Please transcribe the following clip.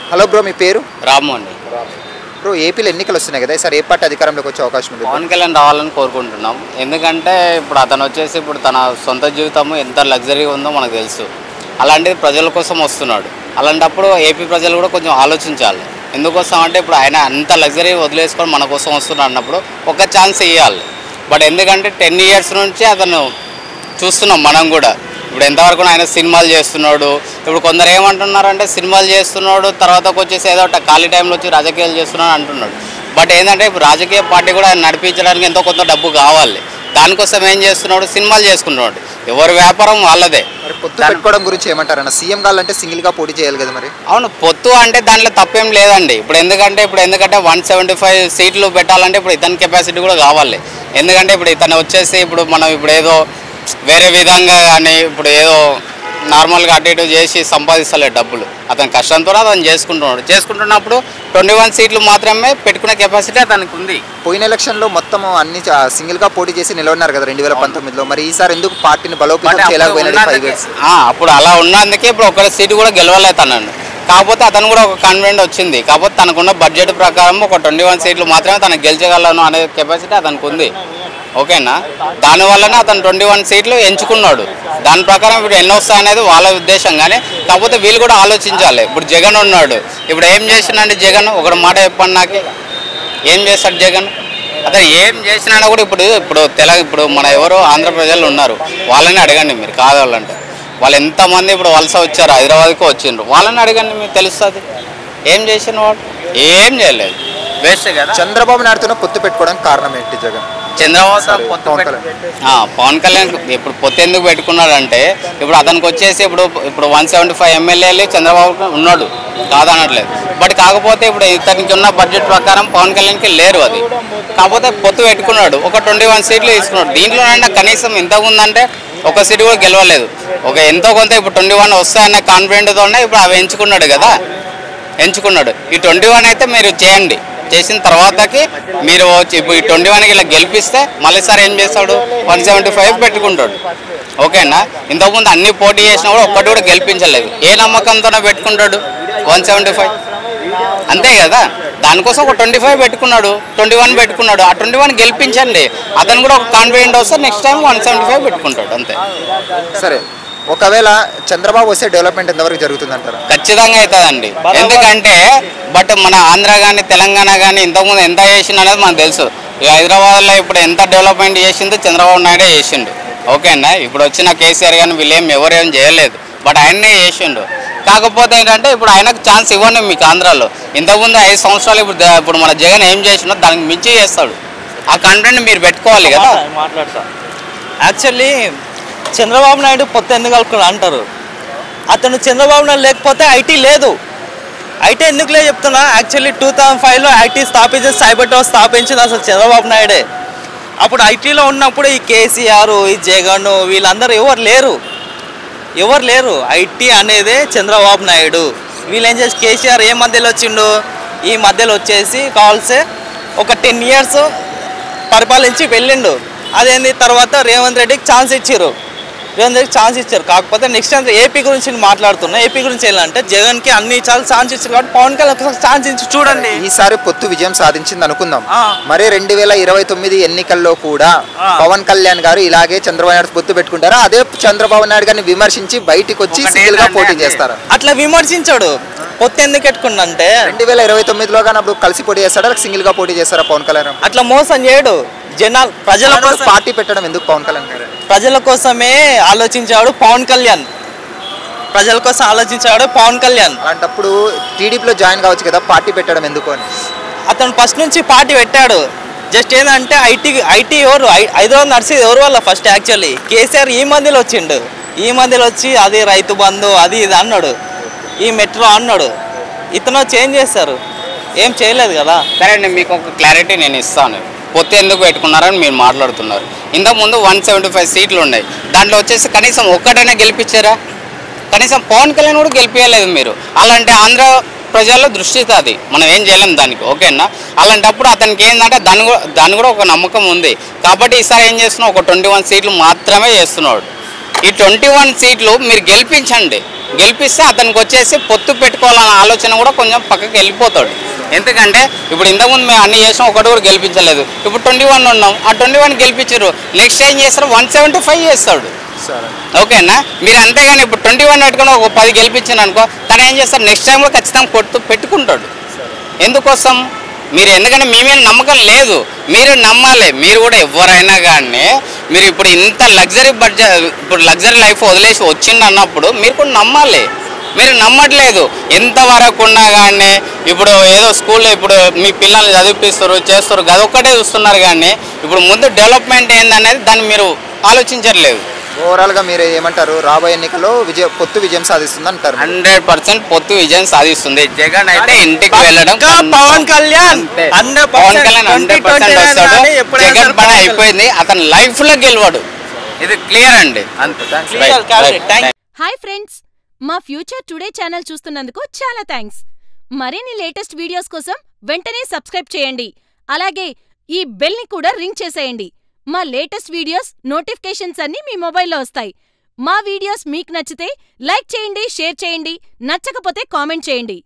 Hello bro, మీ పేరు? రాము అండి. Bro, ఏపీలో ఎన్నికలు వస్తున్నాయి కదా, ఈసారి ఏ పార్టీ అధికారంలోకి వచ్చే అవకాశం ఉంది? పవన్ కళ్యాణ్ రావాలని కోరుకుంటున్నాం. ఎందుకంటే ఇప్పుడు అతను వచ్చేసి ఇప్పుడు తన సొంత జీవితం ఎంత లగ్జరీగా ఉందో మనకు తెలుసు. అలాంటిది ప్రజల కోసం వస్తున్నాడు. అలాంటప్పుడు ఏపీ ప్రజలు కూడా కొంచెం ఆలోచించాలి. ఎందుకోసం అంటే ఇప్పుడు ఆయన అంత లగ్జరీ వదిలేసుకొని మన కోసం వస్తున్నాడు అన్నప్పుడు ఒక ఛాన్స్ ఇవ్వాలి. బట్ ఎందుకంటే 10 years నుంచి అతను చూస్తున్నాం మనం కూడా. ఇప్పుడు ఎంతవరకు ఆయన సినిమాలు చేస్తున్నాడు. ఇప్పుడు కొందరు ఏమంటున్నారంటే సినిమాలు చేస్తున్నాడు, తర్వాతకు వచ్చేసి ఏదో ఖాళీ టైంలో వచ్చి రాజకీయాలు చేస్తున్నాడు అంటున్నాడు. బట్ ఏంటంటే ఇప్పుడు రాజకీయ పార్టీ కూడా ఆయన నడిపించడానికి ఎంతో కొంత డబ్బు కావాలి. దానికోసం ఏం చేస్తున్నాడు, సినిమాలు చేసుకుంటున్నాడు. ఎవరి వ్యాపారం వాళ్ళదే. పొత్తు పెట్టుకోవడం గురించి ఏమంటారన్న? సీఎం కావాలంటే సింగిల్గా పోటీ చేయాలి కదా మరి. అవును, పొత్తు అంటే దాంట్లో తప్పేం లేదండి. ఇప్పుడు ఎందుకంటే 175 సీట్లు పెట్టాలంటే ఇప్పుడు ఇతని కెపాసిటీ కూడా కావాలి. ఎందుకంటే ఇప్పుడు ఇతను వచ్చేసి ఇప్పుడు మనం ఇప్పుడు ఏదో వేరే విధంగా కానీ ఇప్పుడు ఏదో నార్మల్గా అటు ఇటు చేసి సంపాదిస్తలేదు డబ్బులు. అతని కష్టంతో అతను చేసుకుంటున్నప్పుడు 21 సీట్లు మాత్రమే పెట్టుకునే కెపాసిటీ అతనికి ఉంది. పోయిన ఎలక్షన్లో మొత్తం అన్ని సింగిల్గా పోటీ చేసి నిలబడినారు కదా 2019లో. మరి ఈసారి ఎందుకు పార్టీని బలోపేతం చేయలేకపోయినాడు 5 years? అప్పుడు అలా ఉన్నందుకే ఇప్పుడు ఒక సీటు కూడా గెలవలేదు తనను. కాకపోతే అతను కూడా ఒక కాన్ఫిడెంట్ వచ్చింది. కాకపోతే తనకున్న బడ్జెట్ ప్రకారం ఒక 21 సీట్లు మాత్రమే తనకు గెలిచగలను అనే కెపాసిటీ అతనికి ఉంది. ఓకేనా? దానివల్లనే అతను 21 సీట్లు ఎంచుకున్నాడు. దాని ప్రకారం ఇప్పుడు ఎన్ని వస్తాయనేది వాళ్ళ ఉద్దేశం. కానీ కాకపోతే వీళ్ళు కూడా ఆలోచించాలి. ఇప్పుడు జగన్ ఉన్నాడు. ఇప్పుడు ఏం చేసినండి జగన్? ఒకటి మాట చెప్పండి నాకు. ఏం చేస్తాడు జగన్? అతను ఏం చేసినా కూడా ఇప్పుడు మన ఎవరు ఆంధ్ర ప్రజలు ఉన్నారు, వాళ్ళని అడగండి మీరు. కావాలంటే వాళ్ళు ఎంతమంది ఇప్పుడు వలస వచ్చారు, హైదరాబాద్కి వచ్చిండ్రు, వాళ్ళని అడగండి, మీకు తెలుస్తుంది. ఏం చేసిన వాడు? ఏం చేయలేదు. వేస్ట్ కదా. చంద్రబాబు నాయుడుతో పొత్తు పెట్టుకోవడానికి కారణం ఏంటి జగన్? పవన్ కళ్యాణ్ ఇప్పుడు పొత్తు ఎందుకు పెట్టుకున్నాడంటే ఇప్పుడు అతనికి వచ్చేసి ఇప్పుడు 175 ఎమ్మెల్యేలు చంద్రబాబు ఉన్నాడు, కాదనట్లేదు. బట్ కాకపోతే ఇప్పుడు ఇతనికి ఉన్న బడ్జెట్ ప్రకారం పవన్ కళ్యాణ్కి లేరు అది. కాకపోతే పొత్తు పెట్టుకున్నాడు, ఒక 21 సీట్లు తీసుకున్నాడు. దీంట్లోనైనా కనీసం ఎంత ఉందంటే ఒక సీటు కూడా గెలవలేదు. ఒక ఎంతో కొంత ఇప్పుడు 21 వస్తాయన్న కాన్ఫిడెంట్తోనే ఇప్పుడు అవి ఎంచుకున్నాడు కదా. ఎంచుకున్నాడు. ఈ 21 అయితే మీరు చేయండి. చేసిన తర్వాతకి మీరు ఇప్పుడు ఈ 21కి ఇలా గెలిపిస్తే మళ్ళీ సార్ ఏం చేస్తాడు, 175 పెట్టుకుంటాడు. ఓకేనా? ఇంతకుముందు అన్ని పోటీ చేసినా కూడా ఒక్కటి కూడా గెలిపించలేదు. ఏ నమ్మకంతోనే పెట్టుకుంటాడు 175? అంతే కదా. దానికోసం ఒక 25 పెట్టుకున్నాడు, 21 పెట్టుకున్నాడు. ఆ 21 గెలిపించండి. అతను కూడా ఒక కాన్ఫిడెంట్ వస్తే నెక్స్ట్ టైం 175 పెట్టుకుంటాడు. అంతే. సరే, ఒకవేళ చంద్రబాబు వస్తే డెవలప్మెంట్ ఎంతవరకు జరుగుతుంది అంటారు? ఖచ్చితంగా అవుతుందండి. ఎందుకంటే బట్ మన ఆంధ్ర కానీ తెలంగాణ కానీ ఇంతకుముందు ఎంత చేసిండు అనేది మనకు తెలుసు. హైదరాబాద్లో ఇప్పుడు ఎంత డెవలప్మెంట్ చేసిందో చంద్రబాబు నాయుడే చేసిండు. ఓకేనా? ఇప్పుడు వచ్చిన కేసీఆర్ కానీ వీళ్ళేం ఎవరేం చేయలేదు, బట్ ఆయన్నే చేసిండు. కాకపోతే ఏంటంటే ఇప్పుడు ఆయనకు ఛాన్స్ ఇవ్వండి మీకు ఆంధ్రాలో. ఇంతకుముందు 5 సంవత్సరాలు ఇప్పుడు మన జగన్ ఏం చేసిండో దానికి మించి చేస్తాడు. ఆ కంటెంట్ మీరు పెట్టుకోవాలి కదా. యాక్చువల్లీ చంద్రబాబు నాయుడు పొత్తు ఎందుకు కలుపుకున్నాడు అంటారు. అతను చంద్రబాబు నాయుడు లేకపోతే ఐటీ లేదు. ఐటీ ఎందుకు లేదు చెప్తున్నా. యాక్చువల్లీ 2005లో ఐటీ స్థాపించింది, సైబర్ టవర్ స్థాపించింది అసలు చంద్రబాబు నాయుడే. అప్పుడు ఐటీలో ఉన్నప్పుడు ఈ కేసీఆర్, ఈ జగన్ వీళ్ళందరూ ఎవరు లేరు. ఐటీ అనేదే చంద్రబాబు నాయుడు. వీళ్ళు ఏం చేసి కేసీఆర్ ఏ మధ్యలో వచ్చిండు, ఈ మధ్యలో వచ్చేసి కావాల్సే ఒక 10 years పరిపాలించి వెళ్ళిండు. అదేంది తర్వాత రేవంత్ రెడ్డికి ఛాన్స్ ఇచ్చారు. కాకపోతే నెక్స్ట్ టైం ఏపీ గురించి మాట్లాడుతున్నా. ఏపీ గురించి ఏంటంటే జగన్కి అన్ని ఛాన్స్ ఇచ్చారు కాబట్టి పవన్ కళ్యాణ్ ఒకసారి ఛాన్స్ ఇచ్చి చూడండి. ఈసారి పొత్తు విజయం సాధించింది అనుకుందాం. మరి 2029 ఎన్నికల్లో కూడా పవన్ కళ్యాణ్ గారు ఇలాగే చంద్రబాబు నాయుడు పొత్తు పెట్టుకుంటారా? అదే చంద్రబాబు నాయుడు గారిని విమర్శించి బయటకు వచ్చి సింగిల్ గా పోటీ చేస్తారా? అట్లా విమర్శించాడు. పొత్తు ఎందుకు పెట్టుకుంటే 2029లో కానీ అప్పుడు కలిసి పోటీ చేస్తాడా, సింగిల్ గా పోటీ చేస్తారా పవన్ కళ్యాణ్? అట్లా మోసం చేయడు. జనాలు ప్రజల కోసం పార్టీ పెట్టడం ఎందుకు పవన్ కళ్యాణ్ గారు? ప్రజల కోసమే ఆలోచించాడు పవన్ కళ్యాణ్. అలాంటప్పుడు టీడీపీలో జాయిన్ కావచ్చు కదా, పార్టీ పెట్టడం ఎందుకు అని? అతను ఫస్ట్ నుంచి పార్టీ పెట్టాడు. జస్ట్ ఏంటంటే ఐటీ ఎవరు హైదరాబాద్ నడిచేది ఎవరు వల్ల ఫస్ట్ యాక్చువల్లీ కేసీఆర్ ఈ మధ్యలో వచ్చి అది రైతు బంధు అది ఇది అన్నాడు, ఈ మెట్రో అన్నాడు. ఇతను చేంజ్ చేస్తారు, ఏం చేయలేదు కదా. సరే అండి, మీకు ఒక క్లారిటీ నేను ఇస్తాను. పొత్తు ఎందుకు పెట్టుకున్నారని మీరు మాట్లాడుతున్నారు. ఇంతకుముందు 175 సీట్లు ఉన్నాయి. దాంట్లో వచ్చేసి కనీసం ఒక్కటైనా గెలిపించారా? కనీసం పవన్ కళ్యాణ్ కూడా గెలిపించలేదు మీరు. అలాంటి ఆంధ్ర ప్రజల్లో దృష్టి అది, మనం ఏం చేయలేం దానికి. ఓకేనా? అలాంటప్పుడు అతనికి ఏంటంటే దాని కూడా ఒక నమ్మకం ఉంది. కాబట్టి ఈసారి ఏం చేస్తున్నావు, ఒక 21 సీట్లు మాత్రమే చేస్తున్నాడు. ఈ 21 సీట్లు మీరు గెలిపించండి. గెలిపిస్తే అతనికి వచ్చేసి పొత్తు పెట్టుకోవాలని ఆలోచన ఆలోచన కూడా కొంచెం పక్కకి వెళ్ళిపోతాడు. ఎందుకంటే ఇప్పుడు ఇంతకుముందు మేము అన్ని చేసాం, ఒకటి కూడా గెలిపించలేదు. ఇప్పుడు 21 ఉన్నాం, ఆ 21 గెలిపించారు. నెక్స్ట్ ఏం చేస్తారు, 175 చేస్తాడు. ఓకేనా? మీరు అంతేగాని ఇప్పుడు 21 పెట్టుకుని ఒక 10 గెలిపించాను అనుకో, తను ఏం చేస్తారు, నెక్స్ట్ టైం కూడా ఖచ్చితంగా పెట్టుకుంటాడు. ఎందుకోసం? మీరు ఎందుకంటే మీ మీద నమ్మకం లేదు, మీరు నమ్మాలి. మీరు కూడా ఎవరైనా కానీ మీరు ఇప్పుడు ఇంత లగ్జరీ బడ్జెట్, ఇప్పుడు లగ్జరీ లైఫ్ వదిలేసి వచ్చింది అన్నప్పుడు మీరు కూడా నమ్మాలి. మీరు నమ్మట్లేదు. ఎంతవరకు ఉన్నా కానీ ఇప్పుడు ఏదో స్కూల్లో ఇప్పుడు మీ పిల్లల్ని చదివిపిస్తారు, చేస్తారు, అదొక్కటే చూస్తున్నారు. కానీ ఇప్పుడు ముందు డెవలప్మెంట్ ఏందనేది దాన్ని మీరు ఆలోచించట్లేదు. ఓవరాల్గా మీరు ఏమంటారు, రాబోయే ఎన్నికల్లో పొత్తు విజయం సాధిస్తుంది అంటారు? 100% పొత్తు విజయం సాధిస్తుంది. జగన్ అయితే ఇంటికి వెళ్ళడం, పవన్ కళ్యాణ్ 100% వస్తాడు. జగన్ పని అయిపోయింది, అతను లైఫ్ లో గెలవాడు. ఇది క్లియర్ అండి. హాయ్ ఫ్రెండ్స్, మా ఫ్యూచర్ టుడే ఛానల్ చూస్తున్నందుకు చాలా థ్యాంక్స్. మరిన్ని లేటెస్ట్ వీడియోస్ కోసం వెంటనే సబ్స్క్రైబ్ చేయండి. అలాగే ఈ బెల్ ని కూడా రింగ్ చేసేయండి. మా లేటెస్ట్ వీడియోస్ నోటిఫికేషన్స్ అన్నీ మీ మొబైల్లో వస్తాయి. మా వీడియోస్ మీకు నచ్చితే లైక్ చేయండి, షేర్ చేయండి, నచ్చకపోతే కామెంట్ చేయండి.